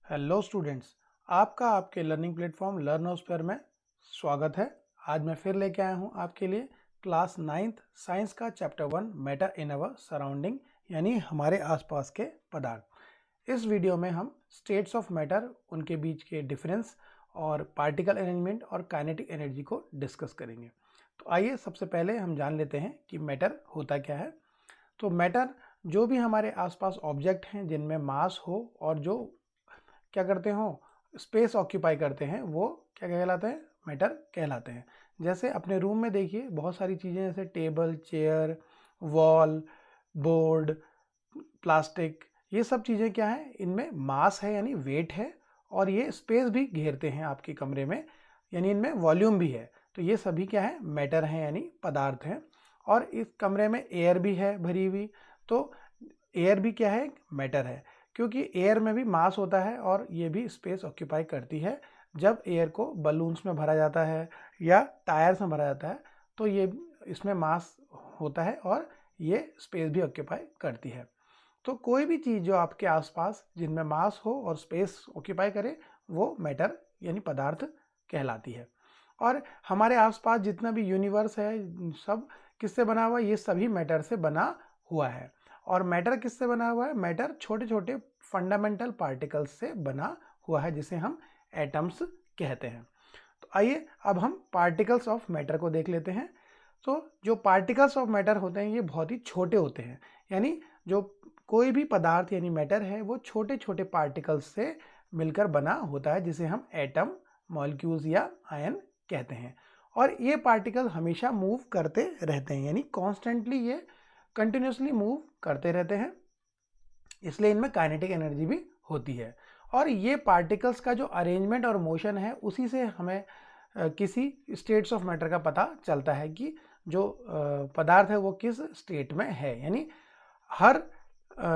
Hello students, आपका आपके learning platform लर्नोस्फेयर में स्वागत है। आज मैं फिर लेके आया हूँ आपके लिए क्लास 9th साइंस का chapter 1 matter in our surrounding यानी हमारे आसपास के पदार्थ। इस वीडियो में हम स्टेट्स ऑफ मैटर, उनके बीच के डिफरेंस और पार्टिकल अरेंजमेंट और काइनेटिक एनर्जी को डिस्कस करेंगे। तो आइए सबसे पहले हम जान लेते हैं कि मैटर होता क्या है। तो मैटर जो भी हमारे आसपास ऑब्जेक्ट हैं जिनमें मास हो और जो क्या करते हो, स्पेस ऑक्यूपाई करते हैं, वो क्या कहलाते हैं? मैटर कहलाते हैं। जैसे अपने रूम में देखिए बहुत सारी चीज़ें, जैसे table, chair, wall, board, plastic, ये सब चीज़ें क्या है? इनमें मास है यानी वेट है, और ये स्पेस भी घेरते हैं आपके कमरे में, यानी इनमें वॉल्यूम भी है। तो ये सभी क्या है? मैटर हैं यानी पदार्थ हैं। और इस कमरे में एयर भी है भरी हुई, तो एयर भी क्या है? मैटर है, क्योंकि एयर में भी मास होता है और ये भी स्पेस ऑक्यूपाई करती है। जब एयर को बलून्स में भरा जाता है या टायर्स में भरा जाता है तो ये इसमें मास होता है और ये स्पेस भी ऑक्यूपाई करती है। तो कोई भी चीज़ जो आपके आसपास जिनमें मास हो और स्पेस ऑक्यूपाई करे वो मैटर यानी पदार्थ कहलाती है। और हमारे आसपास जितना भी यूनिवर्स है सब किससे बना हुआ है? ये सभी मैटर से बना हुआ है। और मैटर किससे बना हुआ है? मैटर छोटे छोटे फंडामेंटल पार्टिकल्स से बना हुआ है, जिसे हम एटम्स कहते हैं। तो आइए अब हम पार्टिकल्स ऑफ मैटर को देख लेते हैं। तो जो पार्टिकल्स ऑफ मैटर होते हैं ये बहुत ही छोटे होते हैं, यानी जो कोई भी पदार्थ यानी मैटर है वो छोटे छोटे पार्टिकल्स से मिलकर बना होता है, जिसे हम एटम, मॉलिक्यूल्स या आयन कहते हैं। और ये पार्टिकल हमेशा मूव करते रहते हैं, यानी कॉन्स्टेंटली ये कंटिन्यूसली मूव करते रहते हैं, इसलिए इनमें काइनेटिक एनर्जी भी होती है। और ये पार्टिकल्स का जो अरेंजमेंट और मोशन है उसी से हमें किसी स्टेट्स ऑफ मैटर का पता चलता है कि जो पदार्थ है वो किस स्टेट में है। यानी हर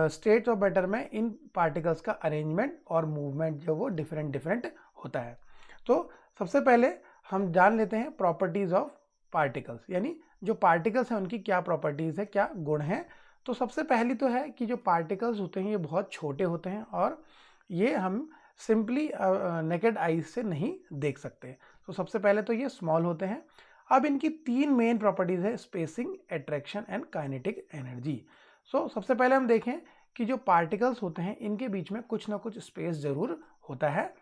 स्टेट्स ऑफ मैटर में इन पार्टिकल्स का अरेंजमेंट और मूवमेंट जो वो डिफरेंट डिफरेंट होता है। तो सबसे पहले हम जान लेते हैं प्रॉपर्टीज ऑफ पार्टिकल्स, यानी जो पार्टिकल्स हैं उनकी क्या प्रॉपर्टीज है, क्या गुण हैं। तो सबसे पहली तो है कि जो पार्टिकल्स होते हैं ये बहुत छोटे होते हैं और ये हम सिंपली नेकेड आईज से नहीं देख सकते। तो सबसे पहले तो ये स्मॉल होते हैं। अब इनकी तीन मेन प्रॉपर्टीज है: spacing, attraction and kinetic energy. So सबसे पहले हम देखें कि जो पार्टिकल्स होते हैं इनके बीच में कुछ ना कुछ स्पेस जरूर होता है।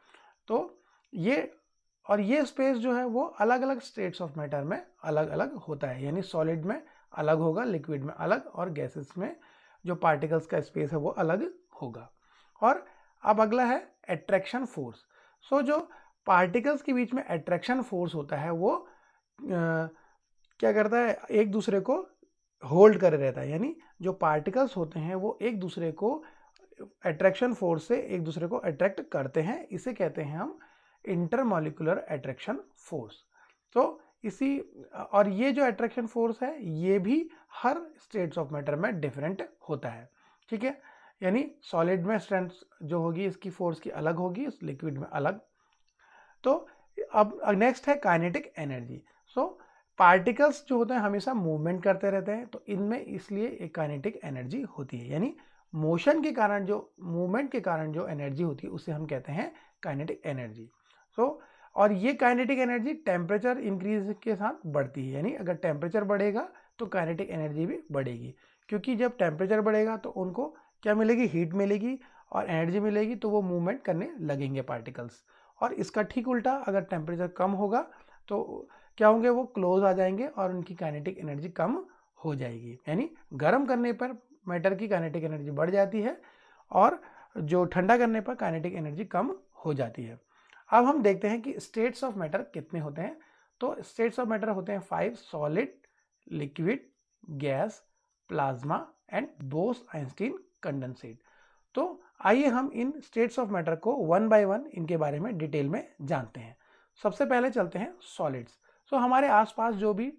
तो ये स्पेस जो है वो अलग अलग स्टेट्स ऑफ मैटर में अलग अलग होता है, यानी सॉलिड में अलग होगा, लिक्विड में अलग, और गैसेस में जो पार्टिकल्स का स्पेस है वो अलग होगा। और अब अगला है अट्रैक्शन फोर्स। सो जो पार्टिकल्स के बीच में अट्रैक्शन फोर्स होता है वो क्या करता है? एक दूसरे को होल्ड करे रहता है, यानी जो पार्टिकल्स होते हैं वो एक दूसरे को अट्रैक्शन फोर्स से एक दूसरे को अट्रैक्ट करते हैं। इसे कहते हैं हम इंटरमॉलिक्यूलर अट्रैक्शन फोर्स। तो इसी और ये जो अट्रैक्शन फोर्स है ये भी हर स्टेट्स ऑफ मैटर में डिफरेंट होता है, ठीक है। यानी सॉलिड में स्ट्रेंथ जो होगी इसकी फोर्स की अलग होगी, लिक्विड में अलग। तो अब नेक्स्ट है काइनेटिक एनर्जी। सो पार्टिकल्स जो होते हैं हमेशा मूवमेंट करते रहते हैं, तो इनमें इसलिए एक काइनेटिक एनर्जी होती है, यानी मोशन के कारण जो मूवमेंट के कारण जो एनर्जी होती है उसे हम कहते हैं काइनेटिक एनर्जी। सो और ये काइनेटिक एनर्जी टेम्परेचर इंक्रीज के साथ बढ़ती है, यानी अगर टेम्परेचर बढ़ेगा तो काइनेटिक एनर्जी भी बढ़ेगी, क्योंकि जब टेम्परेचर बढ़ेगा तो उनको क्या मिलेगी? हीट मिलेगी और एनर्जी मिलेगी, तो वो मूवमेंट करने लगेंगे पार्टिकल्स। और इसका ठीक उल्टा, अगर टेम्परेचर कम होगा तो क्या होंगे? वो क्लोज आ जाएंगे और उनकी काइनेटिक एनर्जी कम हो जाएगी। यानी गर्म करने पर मैटर की काइनेटिक एनर्जी बढ़ जाती है और जो ठंडा करने पर काइनेटिक एनर्जी कम हो जाती है। अब हम देखते हैं कि स्टेट्स ऑफ मैटर कितने होते हैं। तो स्टेट्स ऑफ मैटर होते हैं 5: solid, liquid, gas, plasma and Bose-Einstein condensate. तो आइए हम इन स्टेट्स ऑफ मैटर को वन बाय वन इनके बारे में डिटेल में जानते हैं। सबसे पहले चलते हैं सॉलिड्स। तो हमारे आसपास जो भी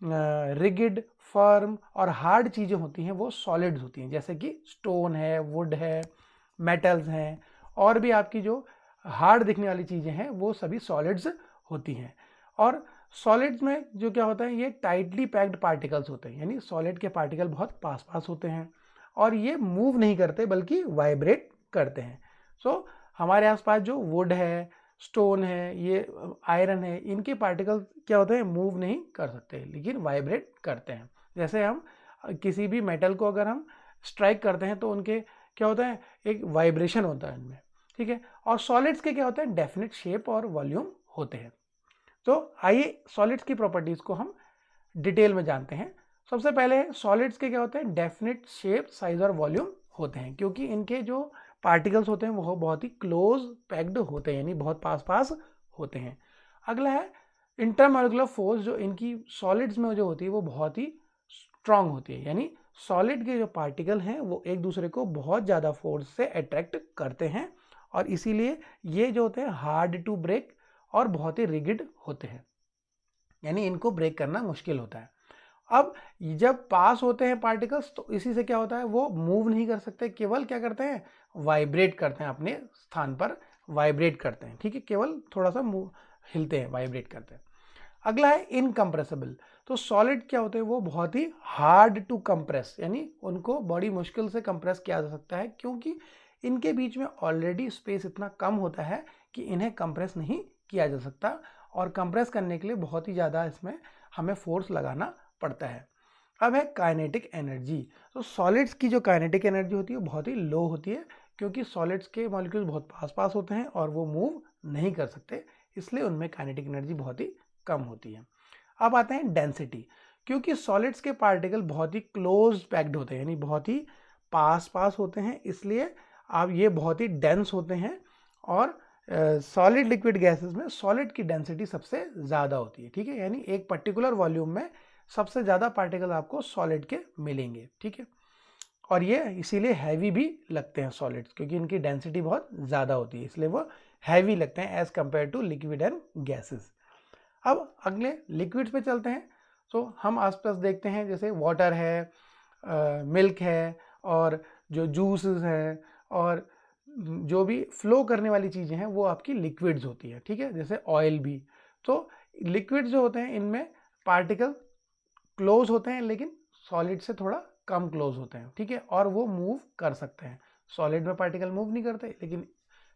रिगिड, फर्म और हार्ड चीज़ें होती हैं वो सॉलिड्स होती हैं, जैसे कि स्टोन है, वुड है, मेटल्स हैं, और भी आपकी जो हार्ड दिखने वाली चीज़ें हैं वो सभी सॉलिड्स होती हैं। और सॉलिड्स में जो क्या होता है, ये टाइटली पैक्ड पार्टिकल्स होते हैं, यानी सॉलिड के पार्टिकल बहुत पास पास होते हैं और ये मूव नहीं करते बल्कि वाइब्रेट करते हैं। सो हमारे आसपास जो वुड है, स्टोन है, ये आयरन है, इनके पार्टिकल क्या होते हैं, मूव नहीं कर सकते लेकिन वाइब्रेट करते हैं। जैसे हम किसी भी मेटल को अगर हम स्ट्राइक करते हैं तो उनके क्या होता है, एक वाइब्रेशन होता है इनमें, ठीक है। और सॉलिड्स के क्या होते हैं, डेफिनेट शेप और वॉल्यूम होते हैं। तो आइए सॉलिड्स की प्रॉपर्टीज को हम डिटेल में जानते हैं। सबसे पहले सॉलिड्स के क्या होते हैं, डेफिनेट शेप, साइज और वॉल्यूम होते हैं, क्योंकि इनके जो पार्टिकल्स होते हैं वो बहुत ही क्लोज पैक्ड होते हैं, यानी बहुत पास पास होते हैं। अगला है इंटरमॉलिक्यूलर फोर्स, जो इनकी सॉलिड्स में जो होती है वो बहुत ही स्ट्रांग होती है, यानी सॉलिड के जो पार्टिकल हैं वो एक दूसरे को बहुत ज़्यादा फोर्स से अट्रैक्ट करते हैं, और इसीलिए ये जो होते हैं हार्ड टू ब्रेक और बहुत ही रिगिड होते हैं, यानी इनको ब्रेक करना मुश्किल होता है। अब जब पास होते हैं पार्टिकल्स तो इसी से क्या होता है, वो मूव नहीं कर सकते, केवल क्या करते हैं, वाइब्रेट करते हैं, अपने स्थान पर वाइब्रेट करते हैं, ठीक है, केवल थोड़ा सा हिलते हैं, वाइब्रेट करते हैं। अगला है इनकम्प्रेसिबल। तो सॉलिड क्या होते हैं, वो बहुत ही हार्ड टू कंप्रेस, यानी उनको बड़ी मुश्किल से कंप्रेस किया जा सकता है, क्योंकि इनके बीच में ऑलरेडी स्पेस इतना कम होता है कि इन्हें कंप्रेस नहीं किया जा सकता, और कंप्रेस करने के लिए बहुत ही ज़्यादा इसमें हमें फोर्स लगाना पड़ता है। अब है काइनेटिक एनर्जी। तो सॉलिड्स की जो काइनेटिक एनर्जी होती है वो बहुत ही लो होती है, क्योंकि सॉलिड्स के मॉलिक्यूल्स बहुत पास पास होते हैं और वो मूव नहीं कर सकते, इसलिए उनमें काइनेटिक एनर्जी बहुत ही कम होती है। अब आते हैं डेंसिटी। क्योंकि सॉलिड्स के पार्टिकल बहुत ही क्लोज पैक्ड होते हैं, यानी बहुत ही पास पास होते हैं, इसलिए अब ये बहुत ही डेंस होते हैं, और सॉलिड लिक्विड गैसेस में सॉलिड की डेंसिटी सबसे ज़्यादा होती है, ठीक है, यानी एक पर्टिकुलर वॉल्यूम में सबसे ज़्यादा पार्टिकल आपको सॉलिड के मिलेंगे, ठीक है। और ये इसीलिए हैवी भी लगते हैं सॉलिड्स, क्योंकि इनकी डेंसिटी बहुत ज़्यादा होती है, इसलिए वो हैवी लगते हैं as compared to liquid and gases. अब अगले लिक्विड्स पे चलते हैं। तो हम आसपास देखते हैं, जैसे वाटर है, मिल्क है, और जो जूसेस हैं, और जो भी फ्लो करने वाली चीज़ें हैं वो आपकी लिक्विड्स होती है, ठीक है, जैसे ऑयल भी। तो लिक्विड्स जो होते हैं इनमें पार्टिकल क्लोज होते हैं, लेकिन सॉलिड से थोड़ा कम क्लोज होते हैं, ठीक है, और वो मूव कर सकते हैं। सॉलिड में पार्टिकल मूव नहीं करते, लेकिन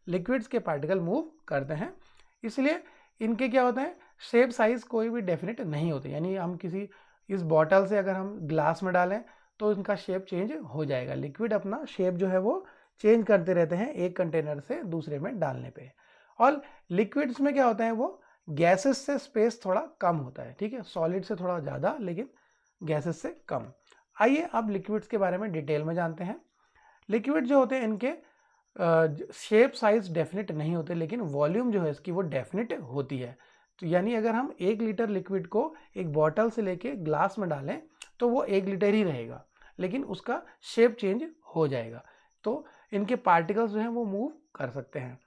लिक्विड्स के पार्टिकल मूव करते हैं, इसलिए इनके क्या होते हैं, शेप साइज कोई भी डेफिनेट नहीं होते, यानी हम किसी इस बॉटल से अगर हम ग्लास में डालें तो इनका शेप चेंज हो जाएगा। लिक्विड अपना शेप जो है वो चेंज करते रहते हैं एक कंटेनर से दूसरे में डालने पे। और लिक्विड्स में क्या होता है, वो गैसेस से स्पेस थोड़ा कम होता है, ठीक है, सॉलिड से थोड़ा ज़्यादा लेकिन गैसेस से कम। आइए अब लिक्विड्स के बारे में डिटेल में जानते हैं। लिक्विड जो होते हैं इनके शेप साइज डेफिनेट नहीं होते, लेकिन वॉल्यूम जो है इसकी वो डेफिनेट होती है। तो यानी अगर हम 1 लीटर लिक्विड को एक बॉटल से लेके ग्लास में डालें तो वो 1 लीटर ही रहेगा, लेकिन उसका शेप चेंज हो जाएगा। तो इनके पार्टिकल्स जो हैं वो मूव कर सकते हैं,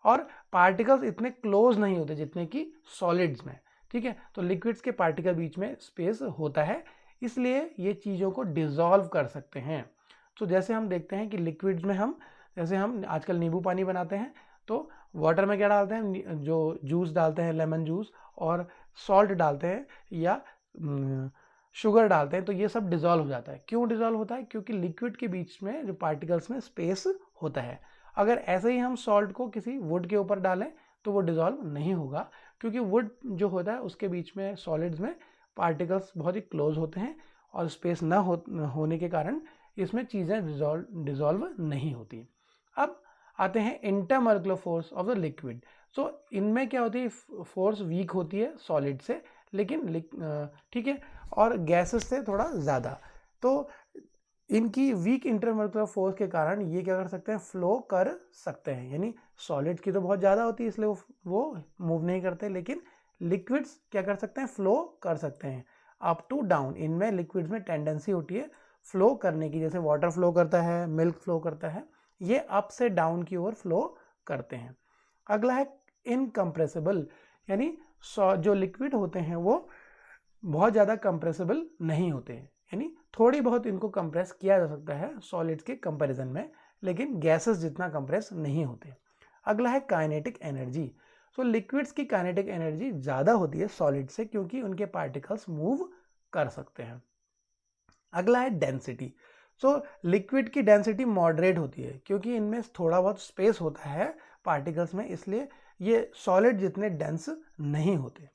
और पार्टिकल्स इतने क्लोज नहीं होते जितने कि सॉलिड्स में, ठीक है। तो लिक्विड्स के पार्टिकल बीच में स्पेस होता है, इसलिए ये चीज़ों को डिसॉल्व कर सकते हैं। तो जैसे हम देखते हैं कि लिक्विड्स में हम, जैसे हम आजकल नींबू पानी बनाते हैं तो वाटर में क्या डालते हैं, जो जूस डालते हैं, लेमन जूस, और सॉल्ट डालते हैं या शुगर डालते हैं, तो ये सब डिज़ोल्व हो जाता है। क्यों डिज़ोल्व होता है, क्योंकि लिक्विड के बीच में जो पार्टिकल्स में स्पेस होता है। अगर ऐसे ही हम सॉल्ट को किसी वुड के ऊपर डालें तो वो डिज़ोल्व नहीं होगा, क्योंकि वुड जो होता है उसके बीच में सॉलिड्स में पार्टिकल्स बहुत ही क्लोज होते हैं, और स्पेस न होने के कारण इसमें चीज़ें डिज़ोल्व नहीं होती। अब आते हैं intermolecular force of the liquid. तो इनमें क्या होती है, फोर्स वीक होती है सॉलिड से, लेकिन ठीक है, और गैसेस से थोड़ा ज़्यादा। तो इनकी वीक इंटरमॉलिक्यूलर फोर्स के कारण ये क्या कर सकते हैं, फ्लो कर सकते हैं, यानी सॉलिड्स की तो बहुत ज़्यादा होती है इसलिए वो मूव नहीं करते, लेकिन लिक्विड्स क्या कर सकते हैं, फ्लो कर सकते हैं अप टू डाउन। इनमें लिक्विड्स में टेंडेंसी होती है फ्लो करने की, जैसे वाटर फ्लो करता है, मिल्क फ्लो करता है, ये अप से डाउन की ओर फ्लो करते हैं। अगला है इनकम्प्रेसिबल, यानी जो लिक्विड होते हैं वो बहुत ज़्यादा कंप्रेसिबल नहीं होते हैं, यानी थोड़ी बहुत इनको कंप्रेस किया जा सकता है सॉलिड्स के कंपैरिजन में, लेकिन गैसेस जितना कंप्रेस नहीं होते। अगला है काइनेटिक एनर्जी। तो लिक्विड्स की काइनेटिक एनर्जी ज़्यादा होती है सॉलिड से, क्योंकि उनके पार्टिकल्स मूव कर सकते हैं। अगला है डेंसिटी। सो लिक्विड की डेंसिटी मॉडरेट होती है क्योंकि इनमें थोड़ा बहुत स्पेस होता है पार्टिकल्स में, इसलिए ये सॉलिड जितने डेंस नहीं होते।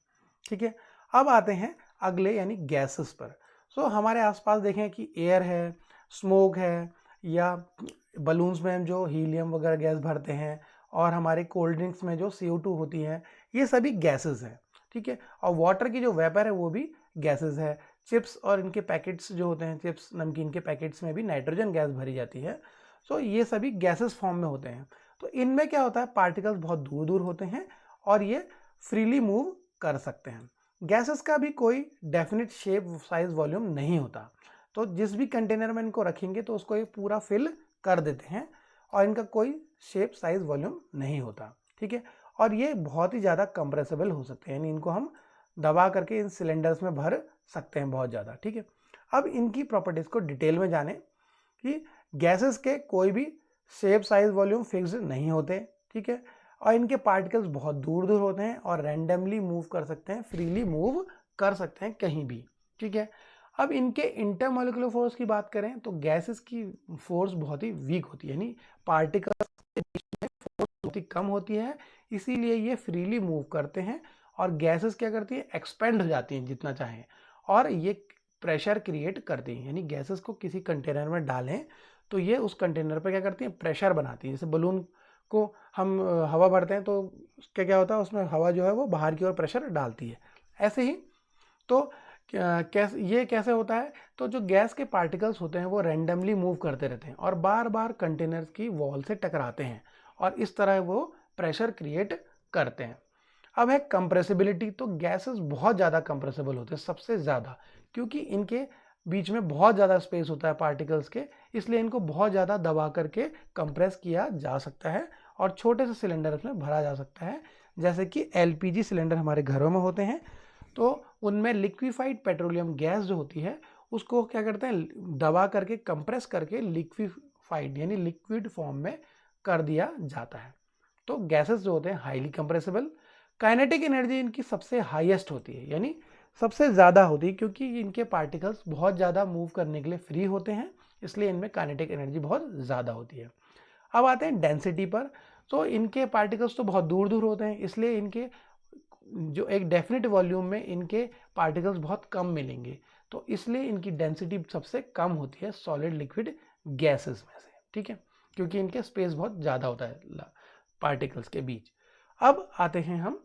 ठीक है, अब आते हैं अगले यानी गैसेस पर। सो हमारे आसपास देखें कि एयर है, स्मोक है, या बलून्स में हम जो हीलियम वगैरह गैस भरते हैं, और हमारे कोल्ड ड्रिंक्स में जो CO2 होती है, ये सभी गैसेस हैं। ठीक है, और वाटर की जो वेपर है वो भी गैसेस है। चिप्स और इनके पैकेट्स जो होते हैं, चिप्स नमकीन के पैकेट्स में भी नाइट्रोजन गैस भरी जाती है। सो ये सभी गैसेस फॉर्म में होते हैं। तो इनमें क्या होता है, पार्टिकल्स बहुत दूर दूर होते हैं और ये फ्रीली मूव कर सकते हैं। गैसेस का भी कोई डेफिनेट शेप, साइज, वॉल्यूम नहीं होता। तो जिस भी कंटेनर में इनको रखेंगे तो उसको ये पूरा फिल कर देते हैं और इनका कोई शेप, साइज, वॉल्यूम नहीं होता। ठीक है, और ये बहुत ही ज़्यादा कंप्रेसिबल हो सकते हैं, यानी इनको हम दबा करके इन सिलेंडर्स में भर सकते हैं बहुत ज़्यादा। ठीक है, अब इनकी प्रॉपर्टीज़ को डिटेल में जानें कि गैसेस के कोई भी शेप, साइज, वॉल्यूम फिक्स्ड नहीं होते। ठीक है, और इनके पार्टिकल्स बहुत दूर दूर होते हैं और रैंडमली मूव कर सकते हैं, फ्रीली मूव कर सकते हैं कहीं भी। ठीक है, अब इनके इंटरमॉलिक्यूलर फोर्स की बात करें तो गैसेस की फोर्स बहुत ही वीक होती है, यानी पार्टिकल्स के बीच में फोर्स बहुत ही कम होती है, इसीलिए ये फ्रीली मूव करते हैं। और गैसेस क्या करती है, एक्सपेंड हो जाती हैं जितना चाहें, और ये प्रेशर क्रिएट करती हैं। यानी गैसेस को किसी कंटेनर में डालें तो ये उस कंटेनर पर क्या करती हैं, प्रेशर बनाती हैं। जैसे बलून को हम हवा भरते हैं तो क्या क्या होता है, उसमें हवा जो है वो बाहर की ओर प्रेशर डालती है। ऐसे ही तो ये कैसे होता है, तो जो गैस के पार्टिकल्स होते हैं वो रैंडमली मूव करते रहते हैं और बार बार कंटेनर्स की वॉल से टकराते हैं और इस तरह वो प्रेशर क्रिएट करते हैं। अब है कंप्रेसिबिलिटी। तो गैसेस बहुत ज़्यादा कंप्रेसिबल होते हैं, सबसे ज़्यादा, क्योंकि इनके बीच में बहुत ज़्यादा स्पेस होता है पार्टिकल्स के, इसलिए इनको बहुत ज़्यादा दबा करके कंप्रेस किया जा सकता है और छोटे से सिलेंडर्स में भरा जा सकता है। जैसे कि LPG सिलेंडर हमारे घरों में होते हैं, तो उनमें लिक्विफाइड पेट्रोलियम गैस जो होती है उसको क्या करते हैं, दबा करके कंप्रेस करके लिक्विफाइड यानी लिक्विड फॉर्म में कर दिया जाता है। तो गैसेस जो होते हैं हाईली कंप्रेसिबल। काइनेटिक एनर्जी इनकी सबसे हाईएस्ट होती है, यानी सबसे ज़्यादा होती है, क्योंकि इनके पार्टिकल्स बहुत ज़्यादा मूव करने के लिए फ्री होते हैं, इसलिए इनमें काइनेटिक एनर्जी बहुत ज़्यादा होती है। अब आते हैं डेंसिटी पर। तो इनके पार्टिकल्स तो बहुत दूर दूर होते हैं, इसलिए इनके जो एक डेफिनेट वॉल्यूम में इनके पार्टिकल्स बहुत कम मिलेंगे, तो इसलिए इनकी डेंसिटी सबसे कम होती है सॉलिड लिक्विड गैसेस में से। ठीक है, क्योंकि इनके स्पेस बहुत ज़्यादा होता है पार्टिकल्स के बीच। अब आते हैं हम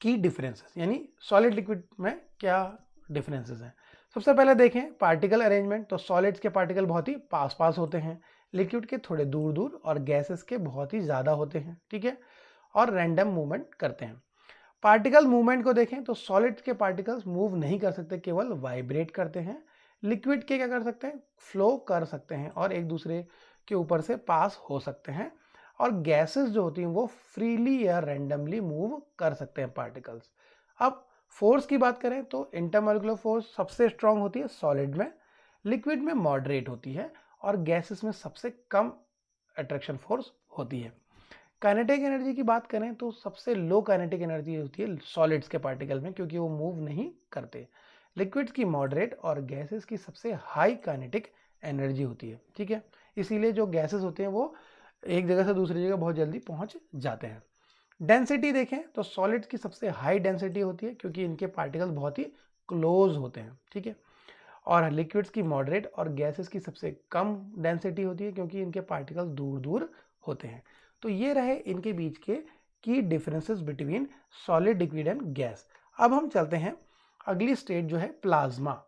की डिफरेंसेस, यानी सॉलिड लिक्विड में क्या डिफरेंसेस हैं। सबसे पहले देखें पार्टिकल अरेंजमेंट। तो सॉलिड्स के पार्टिकल बहुत ही पास पास होते हैं, लिक्विड के थोड़े दूर दूर, और गैसेस के बहुत ही ज़्यादा होते हैं। ठीक है, और रैंडम मूवमेंट करते हैं। पार्टिकल मूवमेंट को देखें तो सॉलिड के पार्टिकल्स मूव नहीं कर सकते, केवल वाइब्रेट करते हैं। लिक्विड के क्या कर सकते हैं, फ्लो कर सकते हैं और एक दूसरे के ऊपर से पास हो सकते हैं। और गैसेस जो होती हैं वो फ्रीली या रैंडमली मूव कर सकते हैं पार्टिकल्स। अब फोर्स की बात करें तो इंटरमॉलिक्यूलर फोर्स सबसे स्ट्रांग होती है सॉलिड में, लिक्विड में मॉडरेट होती है, और गैसेस में सबसे कम अट्रैक्शन फोर्स होती है। काइनेटिक एनर्जी की बात करें तो सबसे लो काइनेटिक एनर्जी होती है सॉलिड्स के पार्टिकल में, क्योंकि वो मूव नहीं करते। लिक्विड्स की मॉडरेट और गैसेस की सबसे हाई काइनेटिक एनर्जी होती है। ठीक है, इसीलिए जो गैसेस होते हैं वो एक जगह से दूसरी जगह बहुत जल्दी पहुंच जाते हैं। डेंसिटी देखें तो सॉलिड्स की सबसे हाई डेंसिटी होती है, क्योंकि इनके पार्टिकल बहुत ही क्लोज होते हैं। ठीक है, और लिक्विड्स की मॉडरेट और गैसेस की सबसे कम डेंसिटी होती है, क्योंकि इनके पार्टिकल्स दूर दूर होते हैं। तो ये रहे इनके बीच के की differences between solid, liquid and gas. अब हम चलते हैं अगली स्टेट जो है प्लाज्मा।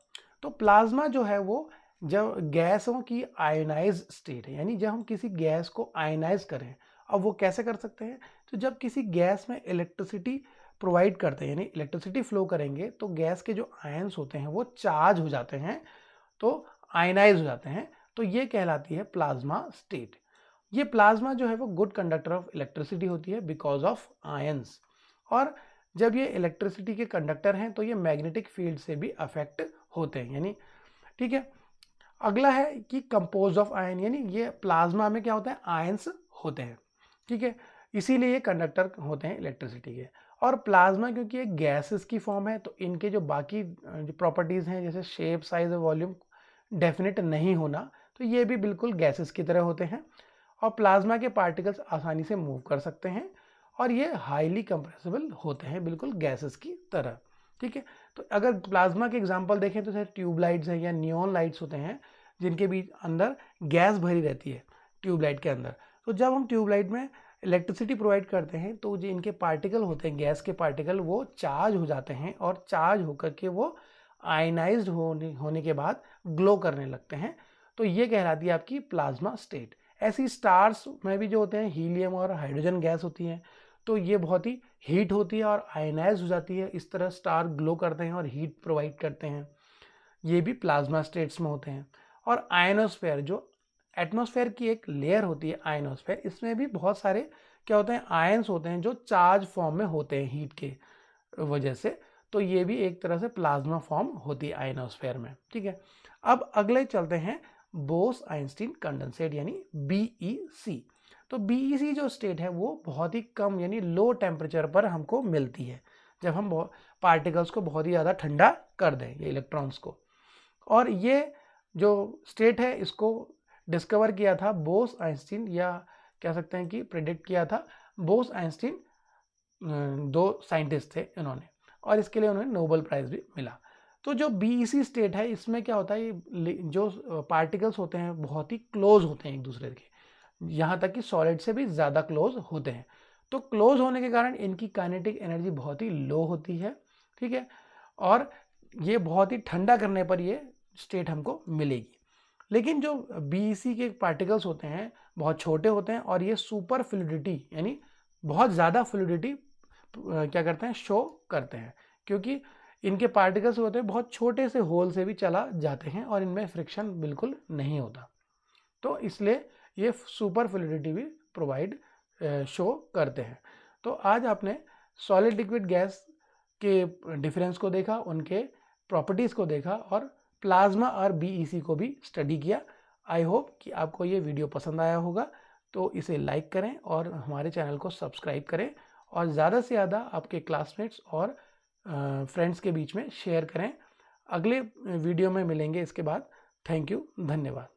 तो प्लाज्मा जो है वो जब गैसों की आयोनाइज स्टेट है, यानी जब हम किसी गैस को आयोनाइज करें। अब वो कैसे कर सकते हैं, तो जब किसी गैस में इलेक्ट्रिसिटी प्रोवाइड करते हैं, यानी इलेक्ट्रिसिटी फ्लो करेंगे, तो गैस के जो आयंस होते हैं वो चार्ज हो जाते हैं, तो आयनाइज हो जाते हैं। तो ये कहलाती है प्लाज्मा स्टेट। ये प्लाज्मा जो है वो गुड कंडक्टर ऑफ इलेक्ट्रिसिटी होती है बिकॉज ऑफ आयंस। और जब ये इलेक्ट्रिसिटी के कंडक्टर हैं तो ये मैग्नेटिक फील्ड से भी अफेक्ट होते हैं, यानी ठीक है। अगला है कि कंपोज ऑफ आयन, यानी ये प्लाज्मा में क्या होता है, आयंस होते हैं। ठीक है, इसीलिए ये कंडक्टर होते हैं इलेक्ट्रिसिटी के। और प्लाज्मा क्योंकि एक गैसेस की फॉर्म है, तो इनके जो बाकी जो प्रॉपर्टीज हैं जैसे शेप, साइज और वॉल्यूम डेफिनेट नहीं होना, तो ये भी बिल्कुल गैसेस की तरह होते हैं और प्लाज्मा के पार्टिकल्स आसानी से मूव कर सकते हैं और ये हाईली कंप्रेसिबल होते हैं, बिल्कुल गैसेस की तरह। ठीक है, तो अगर प्लाज्मा के एग्जांपल देखें तो ट्यूबलाइट्स हैं या नियॉन लाइट्स होते हैं जिनके बीच अंदर गैस भरी रहती है ट्यूबलाइट के अंदर। तो जब हम ट्यूबलाइट में इलेक्ट्रिसिटी प्रोवाइड करते हैं तो जो इनके पार्टिकल होते हैं, गैस के पार्टिकल, वो चार्ज हो जाते हैं और चार्ज होकर के वो आयनाइज्ड होने के बाद ग्लो करने लगते हैं। तो ये कहलाती है आपकी प्लाज्मा स्टेट। ऐसी स्टार्स में भी जो होते हैं हीलियम और हाइड्रोजन गैस होती हैं, तो ये बहुत ही हीट होती है और आयनाइज हो जाती है। इस तरह स्टार ग्लो करते हैं और हीट प्रोवाइड करते हैं। ये भी प्लाज्मा स्टेट्स में होते हैं। और आयनोस्फेयर, जो एटमॉस्फेयर की एक लेयर होती है आयनोस्फेयर, इसमें भी बहुत सारे क्या होते हैं, आयंस होते हैं जो चार्ज फॉर्म में होते हैं हीट के वजह से। तो ये भी एक तरह से प्लाज्मा फॉर्म होती है आयनोस्फेयर में। ठीक है, अब अगले चलते हैं बोस आइंस्टीन कंडेंसेट यानी BEC। तो BEC जो स्टेट है वो बहुत ही कम यानी लो टेम्परेचर पर हमको मिलती है जब हम पार्टिकल्स को बहुत ही ज़्यादा ठंडा कर दें, ये इलेक्ट्रॉन्स को। और ये जो स्टेट है इसको डिस्कवर किया था बोस आइंस्टीन, या कह सकते हैं कि प्रेडिक्ट किया था बोस आइंस्टीन। दो साइंटिस्ट थे इन्होंने, और इसके लिए उन्हें नोबेल प्राइज भी मिला। तो जो BEC स्टेट है इसमें क्या होता है, ये जो पार्टिकल्स होते हैं बहुत ही क्लोज होते हैं एक दूसरे के, यहाँ तक कि सॉलिड से भी ज़्यादा क्लोज होते हैं। तो क्लोज होने के कारण इनकी काइनेटिक एनर्जी बहुत ही लो होती है। ठीक है, और ये बहुत ही ठंडा करने पर ये स्टेट हमको मिलेगी। लेकिन जो BEC के पार्टिकल्स होते हैं बहुत छोटे होते हैं और ये सुपर फ्लूइडिटी यानी बहुत ज़्यादा फ्लूइडिटी क्या करते हैं, शो करते हैं, क्योंकि इनके पार्टिकल्स होते हैं बहुत छोटे से होल से भी चला जाते हैं और इनमें फ्रिक्शन बिल्कुल नहीं होता। तो इसलिए ये सुपर फ्लूइडिटी भी प्रोवाइड शो करते हैं। तो आज आपने सॉलिड लिक्विड गैस के डिफरेंस को देखा, उनके प्रॉपर्टीज़ को देखा और प्लाज्मा और BEC को भी स्टडी किया। आई होप कि आपको ये वीडियो पसंद आया होगा। तो इसे लाइक करें और हमारे चैनल को सब्सक्राइब करें और ज़्यादा से ज़्यादा आपके क्लासमेट्स और फ्रेंड्स के बीच में शेयर करें। अगले वीडियो में मिलेंगे इसके बाद। थैंक यू, धन्यवाद।